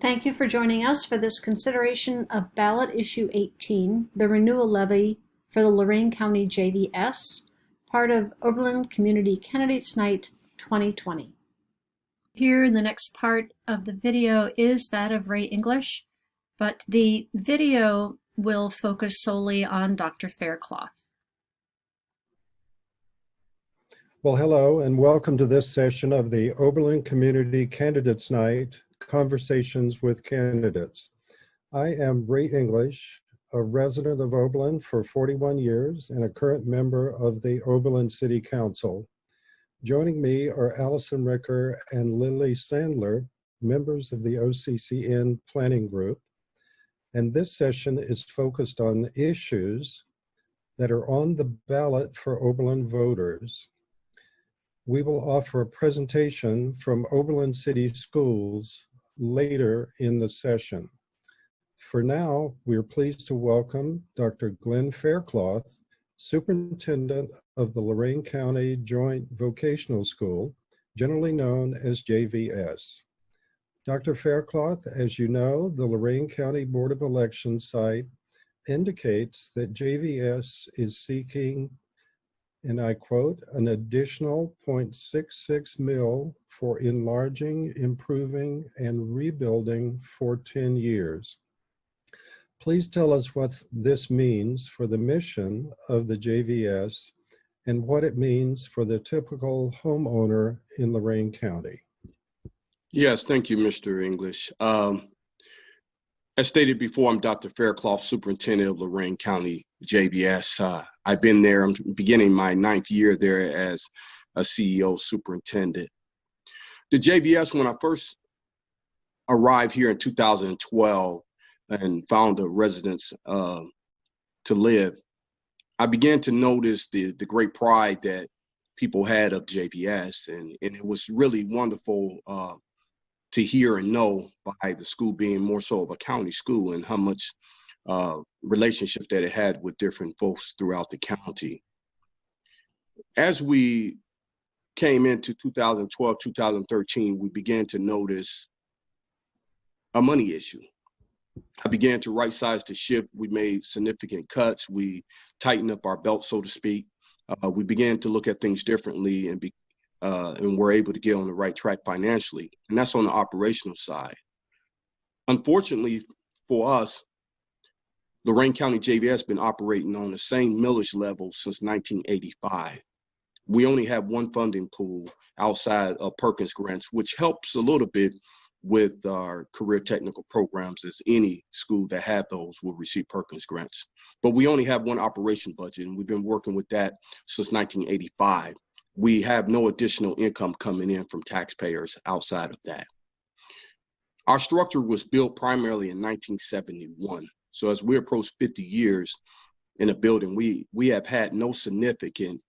Thank you for joining us for this consideration of ballot issue 18, the renewal levy for the Lorain County JVS, part of Oberlin Community Candidates Night 2020. Here in the next part of the video is that of Ray English, but the video will focus solely on Dr. Faircloth. Well, hello and welcome to this session of the Oberlin Community Candidates Night, Conversations with Candidates. I am Ray English, a resident of Oberlin for 41 years and a current member of the Oberlin City Council. Joining me are Allison Ricker and Lily Sandler, members of the OCCN Planning Group. And this session is focused on issues that are on the ballot for Oberlin voters. We will offer a presentation from Oberlin City Schools later in the session. For now, we are pleased to welcome Dr. Glenn Faircloth, Superintendent of the Lorain County Joint Vocational School, generally known as JVS. Dr. Faircloth, as you know, the Lorain County Board of Elections site indicates that JVS is seeking, and I quote, an additional 0.66 mil for enlarging, improving, and rebuilding for 10 years. Please tell us what this means for the mission of the JVS and what it means for the typical homeowner in Lorain County. Yes, thank you, Mr. English. As stated before, I'm Dr. Faircloth, Superintendent of Lorain County JVS. I've been there, I'm beginning my 9th year there as a CEO superintendent. The JVS, when I first arrived here in 2012 and found a residence to live, I began to notice the great pride that people had of JVS, and it was really wonderful to hear and know by the school being more so of a county school and how much relationship that it had with different folks throughout the county. As we came into 2012, 2013, we began to notice a money issue. I began to right-size the ship. We made significant cuts. We tightened up our belt, so to speak. We began to look at things differently and we're able to get on the right track financially. And that's on the operational side. Unfortunately for us, Lorain County JVS has been operating on the same millage level since 1985. We only have one funding pool outside of Perkins grants, which helps a little bit with our career technical programs, as any school that have those will receive Perkins grants. But we only have one operation budget, and we've been working with that since 1985. We have no additional income coming in from taxpayers outside of that. Our structure was built primarily in 1971. So as we approach 50 years in a building, we have had no significant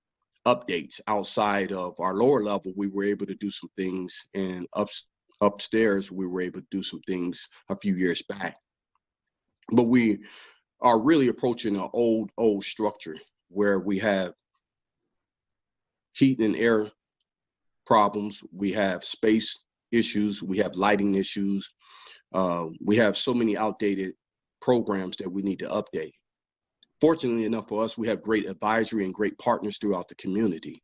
updates outside of our lower level. We were able to do some things, and upstairs, we were able to do some things a few years back. But we are really approaching an old structure where we have heat and air problems, we have space issues, we have lighting issues, we have so many outdated programs that we need to update. Fortunately enough for us, we have great advisory and great partners throughout the community.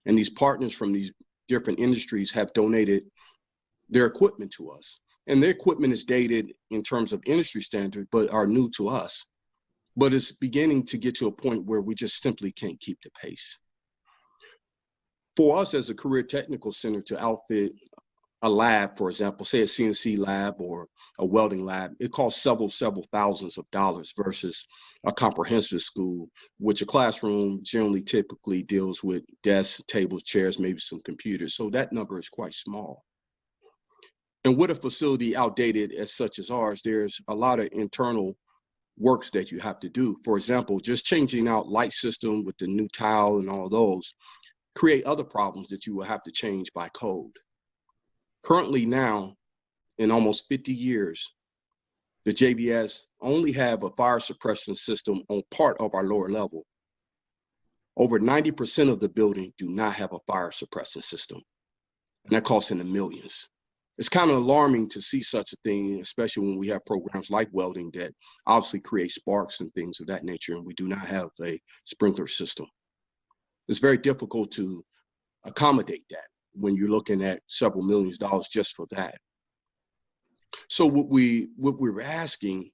And these partners from these different industries have donated their equipment to us. And their equipment is dated in terms of industry standard, but are new to us. But it's beginning to get to a point where we just simply can't keep the pace. For us as a career technical center to outfit a lab, for example, say a CNC lab or a welding lab, it costs several thousands of dollars versus a comprehensive school, which a classroom generally typically deals with desks, tables, chairs, maybe some computers. So that number is quite small. And with a facility outdated as such as ours, there's a lot of internal works that you have to do. For example, just changing out light system with the new tile and all those create other problems that you will have to change by code. Currently now, in almost 50 years, the JVS only have a fire suppression system on part of our lower level. Over 90% of the building do not have a fire suppression system, and that costs in the millions. It's kind of alarming to see such a thing, especially when we have programs like welding that obviously create sparks and things of that nature, and we do not have a sprinkler system. It's very difficult to accommodate that when you're looking at several millions of dollars just for that. So what we're asking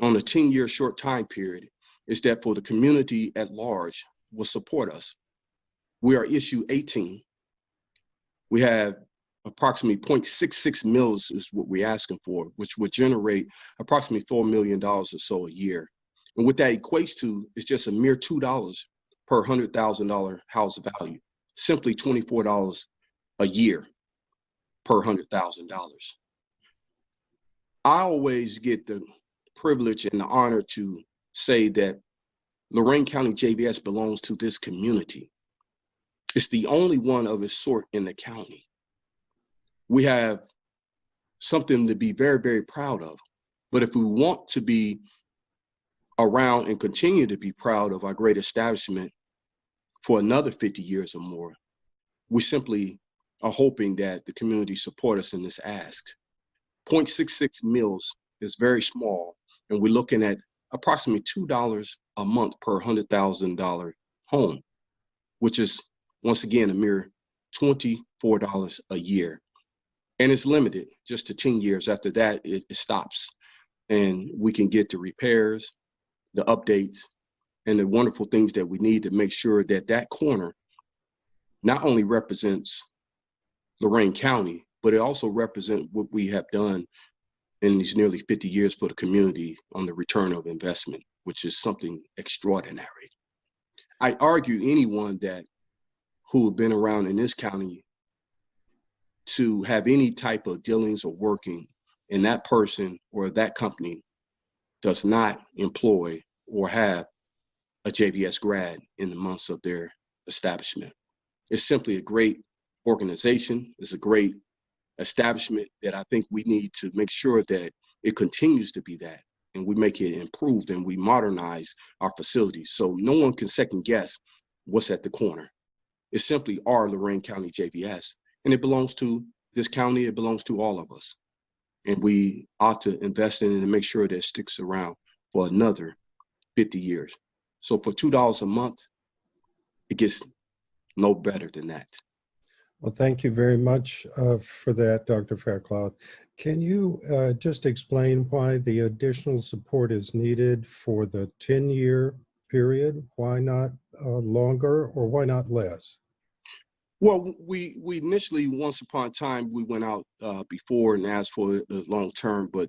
on a 10-year short time period is that for the community at large will support us. We are issue 18. We have approximately 0.66 mils is what we're asking for, which would generate approximately $4 million or so a year. And what that equates to is just a mere $2 per $100,000 house value, simply $24 a year per $100,000. I always get the privilege and the honor to say that Lorain County JVS belongs to this community. It's the only one of its sort in the county. We have something to be very, very proud of. But if we want to be around and continue to be proud of our great establishment for another 50 years or more, we simply are hoping that the community support us in this ask. 0.66 mils is very small, and we're looking at approximately $2 a month per $100,000 home, which is, once again, a mere $24 a year. And it's limited just to 10 years. After that, it stops. And we can get the repairs, the updates, and the wonderful things that we need to make sure that that corner not only represents Lorain County, but it also represents what we have done in these nearly 50 years for the community on the return of investment, which is something extraordinary. I argue anyone who have been around in this county to have any type of dealings or working, and that person or that company does not employ or have a JVS grad in the months of their establishment. It's simply a great organization. It's a great establishment that I think we need to make sure that it continues to be that, and we make it improved and we modernize our facilities so no one can second guess what's at the corner. It's simply our Lorain County JVS, and it belongs to this county. It belongs to all of us, and we ought to invest in it and make sure that it sticks around for another 50 years. So for $2 a month, it gets no better than that. Well, thank you very much for that, Dr. Faircloth. Can you just explain why the additional support is needed for the 10-year period? Why not longer, or why not less? Well, we initially, once upon a time, we went out before and asked for the long term, but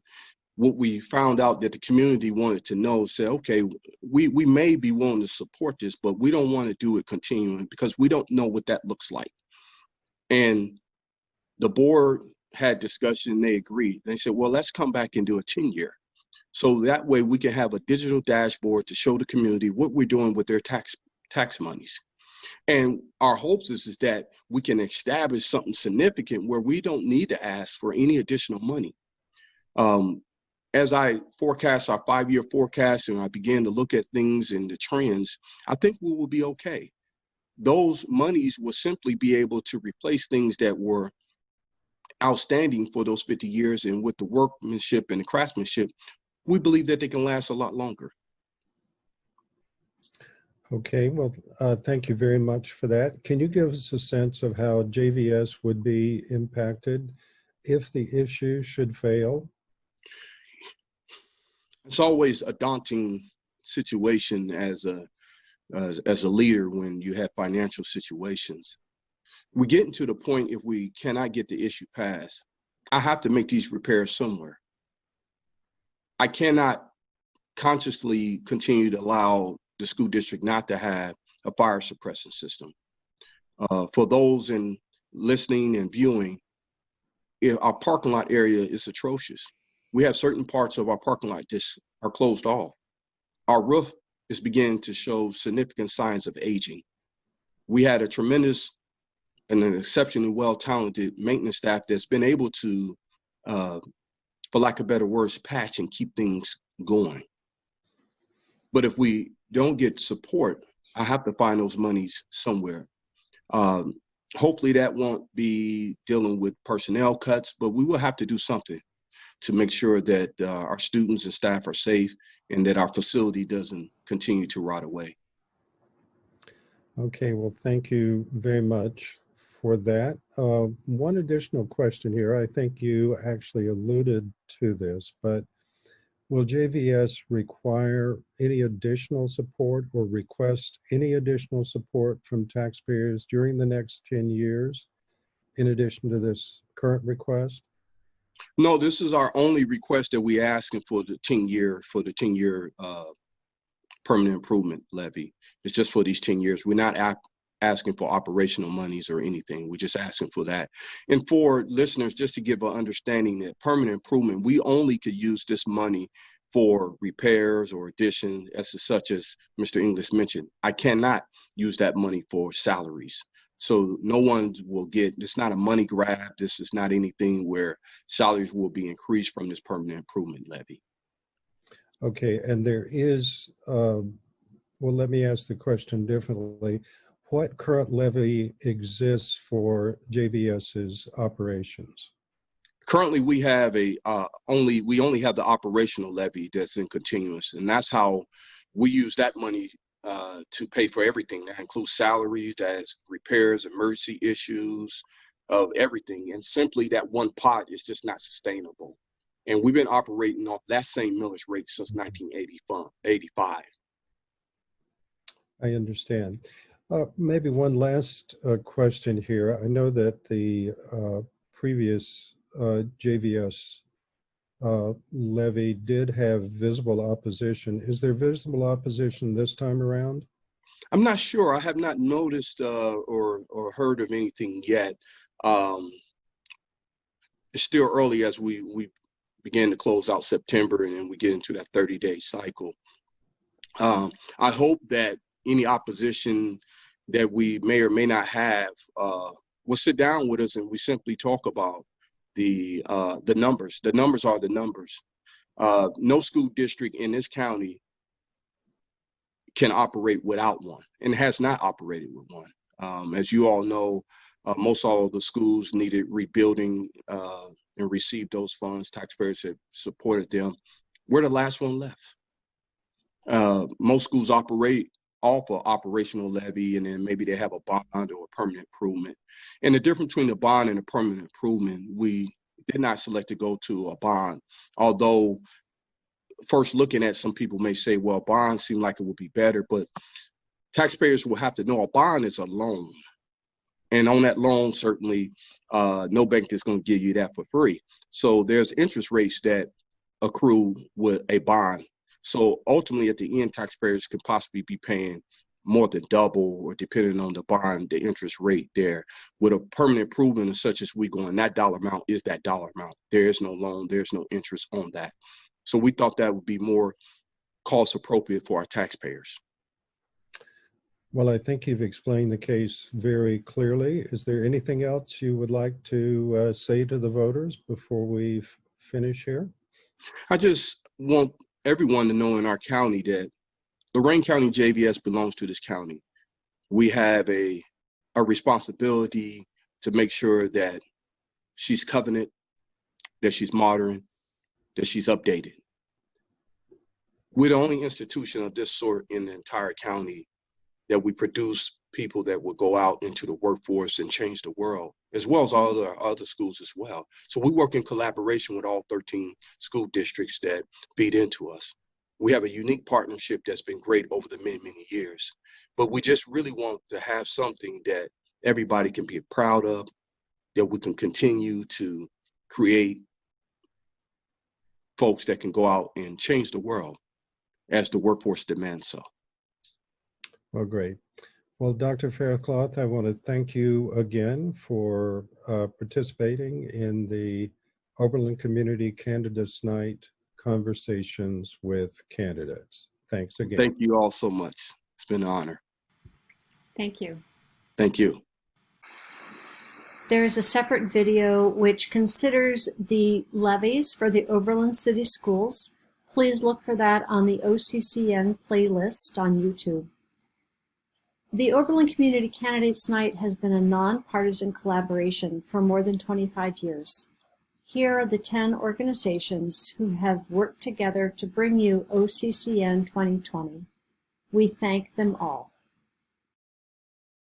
what we found out that the community wanted to know, said, okay, we may be willing to support this, but we don't want to do it continuing because we don't know what that looks like. And the board had discussion, they agreed. They said, well, let's come back and do a 10-year. So that way we can have a digital dashboard to show the community what we're doing with their tax monies. And our hopes is that we can establish something significant where we don't need to ask for any additional money. As I forecast our 5-year forecast and I began to look at things and the trends, I think we will be okay. Those monies will simply be able to replace things that were outstanding for those 50 years. And with the workmanship and the craftsmanship, we believe that they can last a lot longer. Okay, well, thank you very much for that. Can you give us a sense of how JVS would be impacted if the issue should fail? It's always a daunting situation as a leader when you have financial situations. We're getting to the point, if we cannot get the issue passed, I have to make these repairs somewhere. I cannot consciously continue to allow the school district not to have a fire suppression system. For those in listening and viewing, our parking lot area is atrocious. We have certain parts of our parking lot that are closed off. Our roof is beginning to show significant signs of aging. We had a tremendous and an exceptionally well-talented maintenance staff that's been able to, for lack of better words, patch and keep things going. But if we don't get support, I have to find those monies somewhere. Hopefully that won't be dealing with personnel cuts, but we will have to do something to make sure that our students and staff are safe and that our facility doesn't continue to rot away. Okay, well, thank you very much for that. One additional question here. I think you actually alluded to this, but will JVS require any additional support or request any additional support from taxpayers during the next 10 years in addition to this current request? No, this is our only request that we asking for the 10-year permanent improvement levy. It's just for these 10 years. We're not asking for operational monies or anything. We're just asking for that. And for listeners, just to give an understanding that permanent improvement, we only could use this money for repairs or addition, such as Mr. English mentioned. I cannot use that money for salaries. So no one will get, it's not a money grab. This is not anything where salaries will be increased from this permanent improvement levy. Okay, and there is, well, let me ask the question differently. What current levy exists for JVS's operations? Currently, we have we only have the operational levy that's in continuous, and that's how we use that money to pay for everything. That includes salaries, that's repairs, emergency issues, of everything. And simply that one pot is just not sustainable. And we've been operating off that same millage rate since 1985. I understand. Maybe one last question here. I know that the previous JVS levy did have visible opposition. Is there visible opposition this time around? I'm not sure. I have not noticed or heard of anything yet. It's still early as we begin to close out September and then we get into that 30-day cycle. I hope that any opposition that we may or may not have will sit down with us and we simply talk about the numbers. The numbers are the numbers. No school district in this county can operate without one and has not operated with one. As you all know, most all of the schools needed rebuilding and received those funds. Taxpayers have supported them. We're the last one left. Most schools operate off of operational levy, and then maybe they have a bond or a permanent improvement. And the difference between a bond and a permanent improvement, we did not select to go to a bond, although first looking at, some people may say, well, bonds seem like it would be better, but taxpayers will have to know a bond is a loan. And on that loan, certainly no bank is going to give you that for free. So there's interest rates that accrue with a bond. So ultimately, at the end, taxpayers could possibly be paying more than double, or depending on the bond, the interest rate there. With a permanent improvement such as we going, that dollar amount is that dollar amount. There is no loan, there's no interest on that. So we thought that would be more cost appropriate for our taxpayers. Well, I think you've explained the case very clearly. Is there anything else you would like to say to the voters before we finish here? I just want everyone to know in our county that Lorain County JVS belongs to this county. We have a responsibility to make sure that she's covenant, that she's modern, that she's updated. We're the only institution of this sort in the entire county that we produce people that will go out into the workforce and change the world, as well as all other schools as well. So we work in collaboration with all 13 school districts that feed into us. We have a unique partnership that's been great over the many, many years, but we just really want to have something that everybody can be proud of, that we can continue to create folks that can go out and change the world as the workforce demands so. Well, great. Well, Dr. Faircloth, I want to thank you again for participating in the Oberlin Community Candidates Night Conversations with Candidates. Thanks again. Thank you all so much. It's been an honor. Thank you. Thank you. There is a separate video which considers the levies for the Oberlin City Schools. Please look for that on the OCCN playlist on YouTube. The Oberlin Community Candidates Night has been a nonpartisan collaboration for more than 25 years. Here are the 10 organizations who have worked together to bring you OCCN 2020. We thank them all.